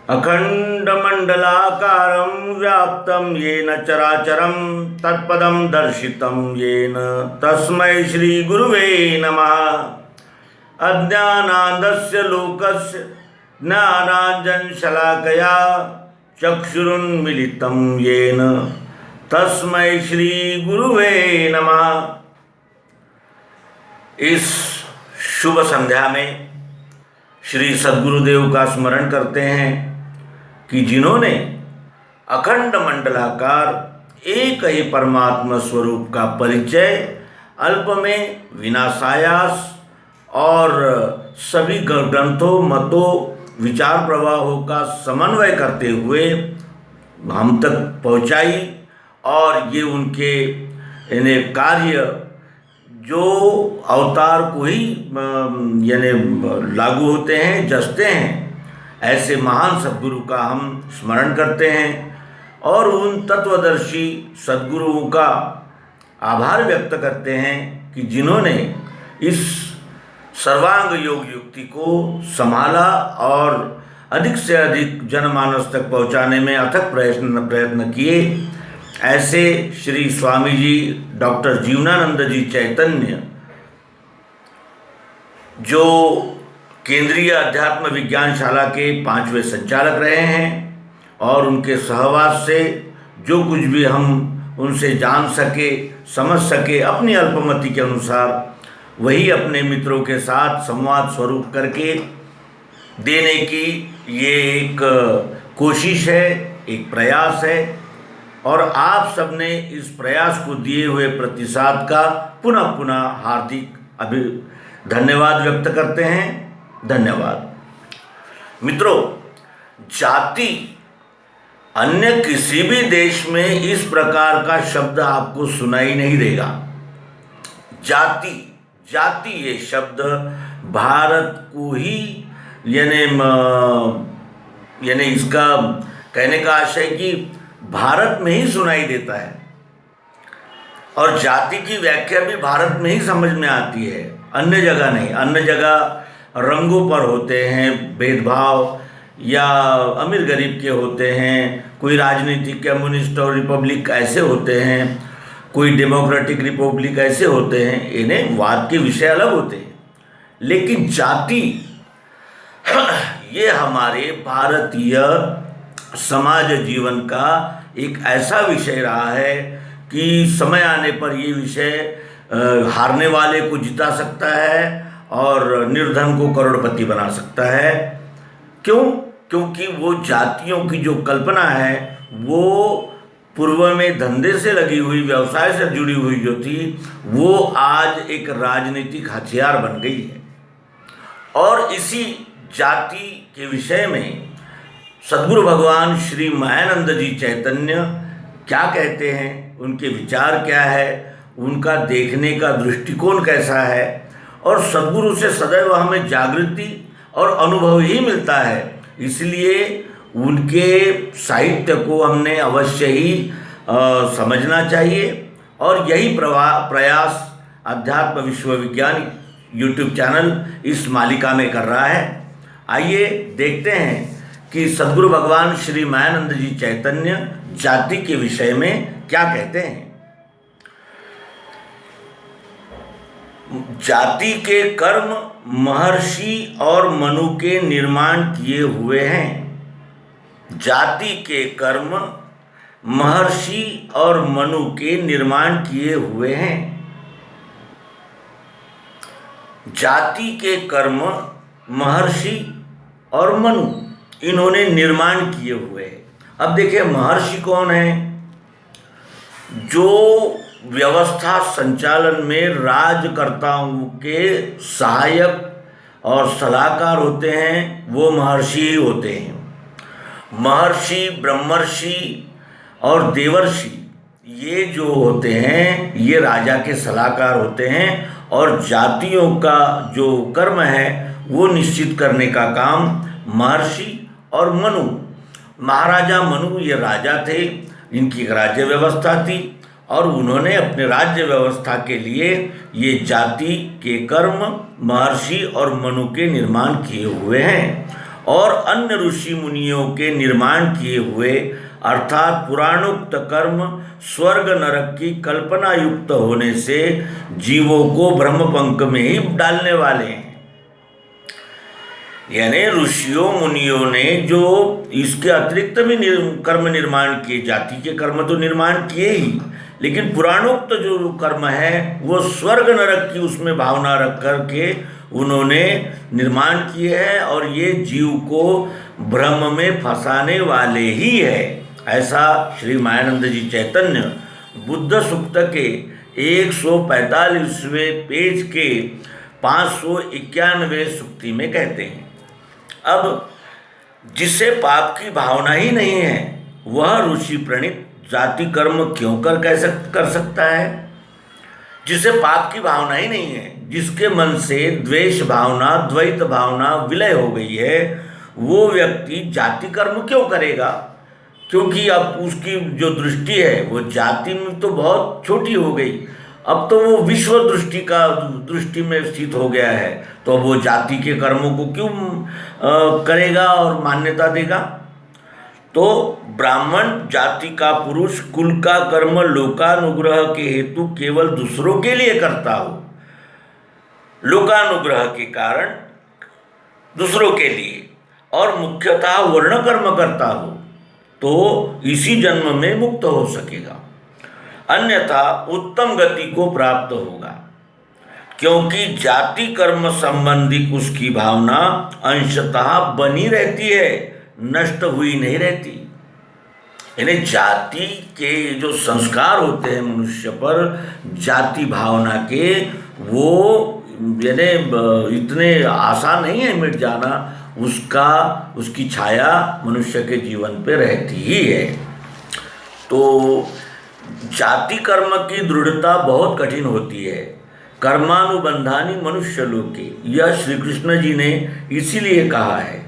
अखंडमंडलाकारं व्याप्तं येन चराचरं तत्पदं दर्शितं येन तस्मै श्रीगुरुवे नमः। अज्ञानान्धस्य लोकस्य ज्ञानाञ्जनशलाकया चक्षुरुन्मीलितं येन तस्मै श्रीगुरुवे नमः। इस शुभ संध्या में श्री सद्गुरुदेव का स्मरण करते हैं कि जिन्होंने अखंड मंडलाकार एक ही परमात्मा स्वरूप का परिचय अल्प में विनाशायास और सभी ग्रंथों मतों विचार प्रवाहों का समन्वय करते हुए हम तक पहुंचाई। और ये उनके इन्हें कार्य जो अवतार को ही यानी लागू होते हैं, जसते हैं, ऐसे महान सद्गुरु का हम स्मरण करते हैं और उन तत्वदर्शी सद्गुरुओं का आभार व्यक्त करते हैं कि जिन्होंने इस सर्वांग योग युक्ति को संभाला और अधिक से अधिक जनमानस तक पहुंचाने में अथक प्रयत्न किए। ऐसे श्री स्वामी जी डॉक्टर जीवनानंद जी चैतन्य, जो केंद्रीय अध्यात्म विज्ञान शाला के 5वें संचालक रहे हैं और उनके सहवास से जो कुछ भी हम उनसे जान सके, समझ सके, अपनी अल्पमति के अनुसार वही अपने मित्रों के साथ संवाद स्वरूप करके देने की ये एक कोशिश है, एक प्रयास है। और आप सबने इस प्रयास को दिए हुए प्रतिसाद का पुनः पुनः हार्दिक धन्यवाद व्यक्त करते हैं। धन्यवाद। मित्रों, जाति अन्य किसी भी देश में इस प्रकार का शब्द आपको सुनाई नहीं देगा। जाति ये शब्द भारत को ही यानी इसका कहने का आशय कि भारत में ही सुनाई देता है और जाति की व्याख्या भी भारत में ही समझ में आती है, अन्य जगह नहीं। अन्य जगह रंगों पर होते हैं भेदभाव, या अमीर गरीब के होते हैं, कोई राजनीतिक कम्युनिस्ट और रिपब्लिक ऐसे होते हैं, कोई डेमोक्रेटिक रिपब्लिक ऐसे होते हैं, इन्हें वाद के विषय अलग होते हैं। लेकिन जाति ये हमारे भारतीय समाज जीवन का एक ऐसा विषय रहा है कि समय आने पर ये विषय हारने वाले को जिता सकता है और निर्धन को करोड़पति बना सकता है। क्यों? क्योंकि वो जातियों की जो कल्पना है वो पूर्व में धंधे से लगी हुई, व्यवसाय से जुड़ी हुई जो थी, वो आज एक राजनीतिक हथियार बन गई है। और इसी जाति के विषय में सद्गुरु भगवान श्री मायानंद जी चैतन्य क्या कहते हैं, उनके विचार क्या है, उनका देखने का दृष्टिकोण कैसा है। और सद्गुरु से सदैव हमें जागृति और अनुभव ही मिलता है, इसलिए उनके साहित्य को हमने अवश्य ही समझना चाहिए। और यही प्रयास अध्यात्म विश्वविज्ञान यूट्यूब चैनल इस मालिका में कर रहा है। आइए देखते हैं कि सद्गुरु भगवान श्री मायानंद जी चैतन्य जाति के विषय में क्या कहते हैं। जाति के कर्म महर्षि और मनु के निर्माण किए हुए हैं। जाति के कर्म महर्षि और मनु के निर्माण किए हुए हैं। जाति के कर्म महर्षि और मनु, इन्होंने निर्माण किए हुए हैं। अब देखिए, महर्षि कौन है? जो व्यवस्था संचालन में राजकर्ताओं के सहायक और सलाहकार होते हैं, वो महर्षि ही होते हैं। महर्षि, ब्रह्मर्षि और देवर्षि, ये जो होते हैं ये राजा के सलाहकार होते हैं और जातियों का जो कर्म है वो निश्चित करने का काम महर्षि और मनु, महाराजा मनु ये राजा थे, इनकी एक राज्य व्यवस्था थी और उन्होंने अपने राज्य व्यवस्था के लिए ये जाति के कर्म महर्षि और मनु के निर्माण किए हुए हैं। और अन्य ऋषि मुनियों के निर्माण किए हुए अर्थात पुराणोक्त कर्म स्वर्ग नरक की कल्पना युक्त होने से जीवों को ब्रह्मपंख में ही डालने वाले हैं। यानी ऋषियों मुनियों ने जो इसके अतिरिक्त भी कर्म निर्माण किए, जाति के कर्म तो निर्माण किए ही, लेकिन पुराणोक्त जो कर्म है वो स्वर्ग नरक की उसमें भावना रख करके उन्होंने निर्माण किए हैं और ये जीव को भ्रम में फंसाने वाले ही है। ऐसा श्री मायानंद जी चैतन्य बुद्ध सूक्त के 145वें पेज के 591वें सूक्ति में कहते हैं। अब जिसे पाप की भावना ही नहीं है वह ऋषि प्रणीत जाति कर्म क्यों कर सकता है? जिसे पाप की भावना ही नहीं है, जिसके मन से द्वेष भावना द्वैत भावना विलय हो गई है, वो व्यक्ति जाति कर्म क्यों करेगा? क्योंकि अब उसकी जो दृष्टि है वो जाति में तो बहुत छोटी हो गई, अब तो वो विश्व दृष्टि में स्थित हो गया है, तो अब वो जाति के कर्मों को क्यों करेगा और मान्यता देगा? तो ब्राह्मण जाति का पुरुष कुल का कर्म लोकानुग्रह के हेतु केवल दूसरों के लिए करता हो, लोकानुग्रह के कारण दूसरों के लिए, और मुख्यतः वर्ण कर्म करता हो तो इसी जन्म में मुक्त हो सकेगा, अन्यथा उत्तम गति को प्राप्त होगा। क्योंकि जाति कर्म संबंधी उसकी भावना अंशतः बनी रहती है, नष्ट हुई नहीं रहती। यानी जाति के जो संस्कार होते हैं मनुष्य पर जाति भावना के, वो यानी इतने आसान नहीं है मिट जाना, उसकी छाया मनुष्य के जीवन पे रहती ही है। तो जाति कर्म की दृढ़ता बहुत कठिन होती है। कर्मानुबंधानी मनुष्य लोके, यह श्री कृष्ण जी ने इसीलिए कहा है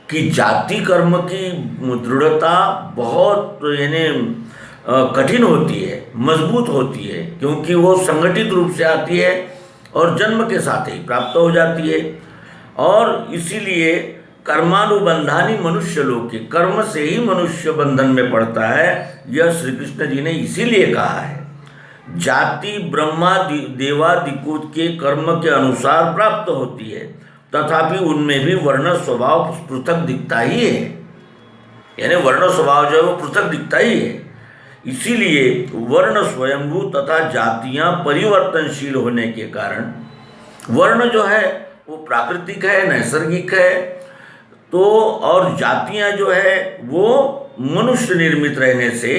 कि जाति कर्म की दृढ़ता बहुत यानी कठिन होती है, मजबूत होती है, क्योंकि वो संगठित रूप से आती है और जन्म के साथ ही प्राप्त हो जाती है। और इसीलिए कर्मानुबंधानी मनुष्य लोके, कर्म से ही मनुष्य बंधन में पड़ता है, यह श्री कृष्ण जी ने इसीलिए कहा है। जाति ब्रह्मा देवादिकों के कर्म के अनुसार प्राप्त होती है, तथापि उनमें भी वर्ण स्वभाव पृथक दिखता ही है। यानी वर्ण स्वभाव जो है वो पृथक दिखता ही है। इसीलिए वर्ण स्वयंभू तथा जातियां परिवर्तनशील होने के कारण, वर्ण जो है वो प्राकृतिक है, नैसर्गिक है, तो और जातियां जो है वो मनुष्य निर्मित रहने से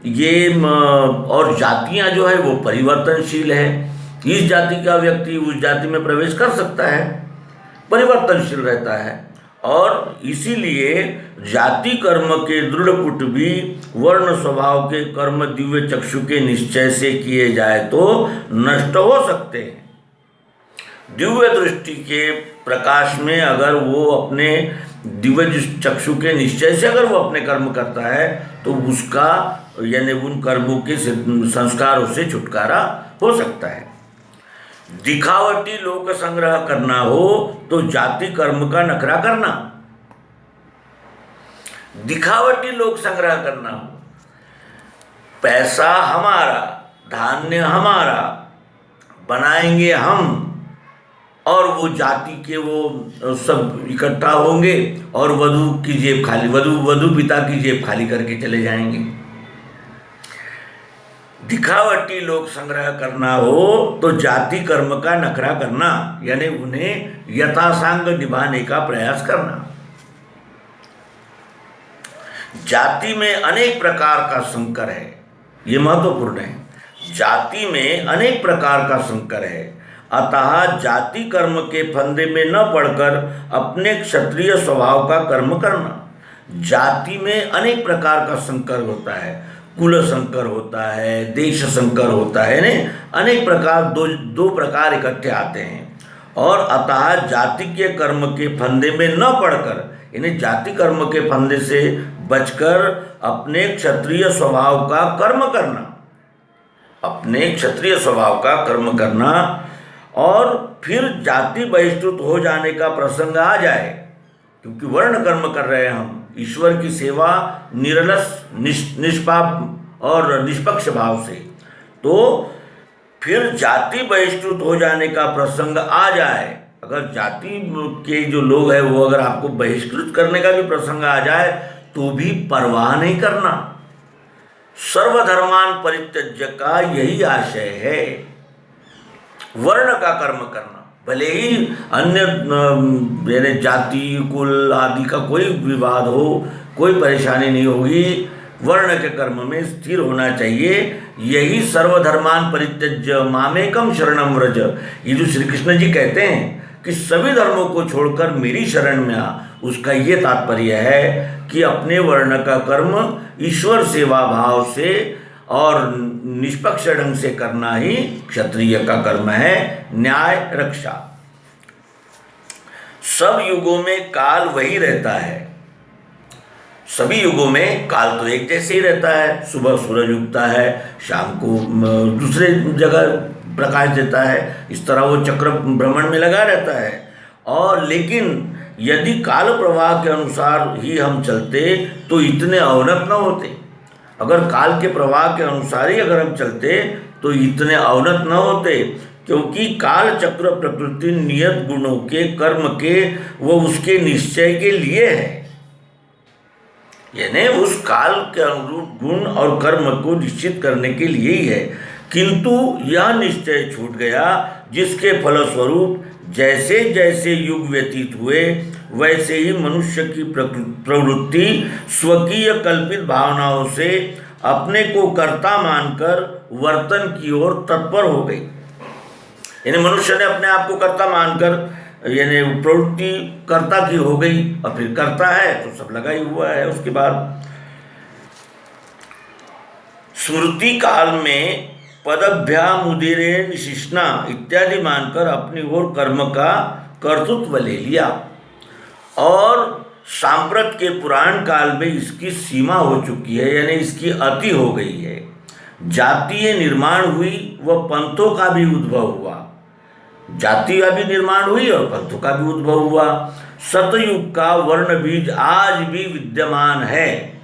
ये, और जातियां जो है वो परिवर्तनशील है। इस जाति का व्यक्ति उस जाति में प्रवेश कर सकता है, परिवर्तनशील रहता है, और इसीलिए जाति कर्म के दृढ़ पुट भी वर्ण स्वभाव के कर्म दिव्य चक्षु के निश्चय से किए जाए तो नष्ट हो सकते हैं। दिव्य दृष्टि के प्रकाश में अगर वो अपने दिव्य चक्षु के निश्चय से अगर वो अपने कर्म करता है तो उसका यानी उन कर्मों के संस्कारों से छुटकारा हो सकता है। दिखावटी लोक संग्रह करना हो तो जाति कर्म का नखरा करना, दिखावटी लोक संग्रह करना हो, पैसा हमारा, धान्य हमारा, बनाएंगे हम, और वो जाति के वो सब इकट्ठा होंगे और वधु की जेब खाली, वधु पिता की जेब खाली करके चले जाएंगे। दिखावटी लोक संग्रह करना हो तो जाति कर्म का नखरा करना, यानी उन्हें यथासांग निभाने का प्रयास करना। जाति में अनेक प्रकार का संकर है, ये महत्वपूर्ण है। जाति में अनेक प्रकार का संकर है, अतः जाति कर्म के फंदे में न पड़कर अपने क्षत्रिय स्वभाव का कर्म करना। जाति में अनेक प्रकार का संकर होता है, कुल संकर होता है, देश संकर होता है, ने अनेक प्रकार, दो प्रकार इकट्ठे आते हैं। और अतः जाति के कर्म के फंदे में न पड़कर, यानी जाति कर्म के फंदे से बचकर अपने क्षत्रिय स्वभाव का कर्म करना, अपने क्षत्रिय स्वभाव का कर्म करना। और फिर जाति बहिष्कृत हो जाने का प्रसंग आ जाए क्योंकि वर्ण कर्म कर रहे हैं हम, ईश्वर की सेवा निरलस निष्पाप और निष्पक्ष भाव से, तो फिर जाति बहिष्कृत हो जाने का प्रसंग आ जाए, अगर जाति के जो लोग हैं वो अगर आपको बहिष्कृत करने का भी प्रसंग आ जाए तो भी परवाह नहीं करना। सर्वधर्मान परित्यज्य का यही आशय है, वर्ण का कर्म करना। भले ही अन्य जाति कुल आदि का कोई विवाद हो, कोई परेशानी नहीं होगी, वर्ण के कर्म में स्थिर होना चाहिए। यही सर्वधर्मान परित्यज्य मामेकम शरणम व्रज, ये जो श्री कृष्ण जी कहते हैं कि सभी धर्मों को छोड़कर मेरी शरण में आ, उसका ये तात्पर्य है कि अपने वर्ण का कर्म ईश्वर सेवा भाव से और निष्पक्ष ढंग से करना ही क्षत्रिय का कर्म है, न्याय रक्षा। सब युगों में काल वही रहता है, सभी युगों में काल तो एक जैसे ही रहता है। सुबह सूरज उगता है, शाम को दूसरे जगह प्रकाश देता है, इस तरह वो चक्र भ्रमण में लगा रहता है। और लेकिन यदि काल प्रवाह के अनुसार ही हम चलते तो इतने अवनत न होते। अगर काल के प्रवाह के अनुसार ही अगर हम चलते तो इतने अवनत न होते, क्योंकि काल चक्र प्रकृति नियत गुणों के कर्म के वो उसके निश्चय के लिए है, यानी उस काल के अनुरूप गुण और कर्म को निश्चित करने के लिए ही है। किंतु यह निश्चय छूट गया, जिसके फलस्वरूप जैसे जैसे युग व्यतीत हुए वैसे ही मनुष्य की प्रवृत्ति स्वकीय कल्पित भावनाओं से अपने को कर्ता मानकर वर्तन की ओर तत्पर हो गई। यानी मनुष्य ने अपने आप को कर्ता मानकर यानी प्रवृत्ति कर्ता की हो गई, और फिर करता है तो सब लगा ही हुआ है। उसके बाद स्मृति काल में पदभ्यामुदीरे निशिष्णा इत्यादि मानकर अपनी ओर कर्म का कर्तृत्व ले लिया, और सांप्रत के पुराण काल में इसकी सीमा हो चुकी है, यानी इसकी अति हो गई है। जातीय निर्माण हुई व पंथों का भी उद्भव हुआ, जाति का भी निर्माण हुई और पंथों का भी उद्भव हुआ। सतयुग का वर्ण बीज आज भी विद्यमान है,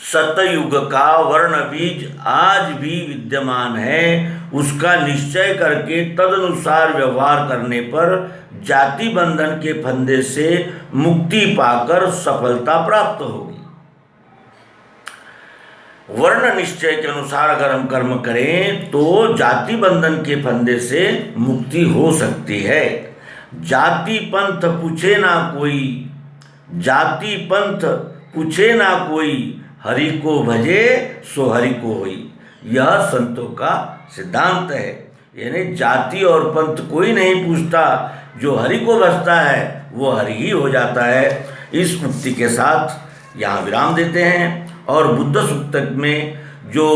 सतयुग का वर्ण बीज आज भी विद्यमान है। उसका निश्चय करके तदनुसार व्यवहार करने पर जाति बंधन के फंदे से मुक्ति पाकर सफलता प्राप्त होगी। वर्ण निश्चय के अनुसार अगर हम कर्म करें तो जाति बंधन के फंदे से मुक्ति हो सकती है। जाति पंथ पूछे ना कोई, जाति पंथ पूछे ना कोई, हरि को भजे सो हरि को होई, यह संतों का सिद्धांत है। यानी जाति और पंथ कोई नहीं पूछता, जो हरि को भजता है वो हरि ही हो जाता है। इस उक्ति के साथ यहाँ विराम देते हैं, और बुद्ध सूक्त में जो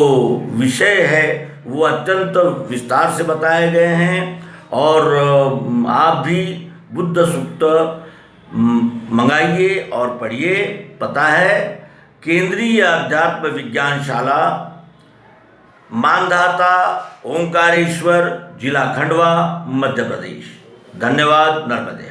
विषय है वो अत्यंत विस्तार से बताए गए हैं, और आप भी बुद्ध सूक्त मंगाइए और पढ़िए। पता है केंद्रीय अध्यात्म विज्ञानशाला, मानधाता, ओंकारेश्वर, जिला खंडवा, मध्य प्रदेश। धन्यवाद। नर्मदे।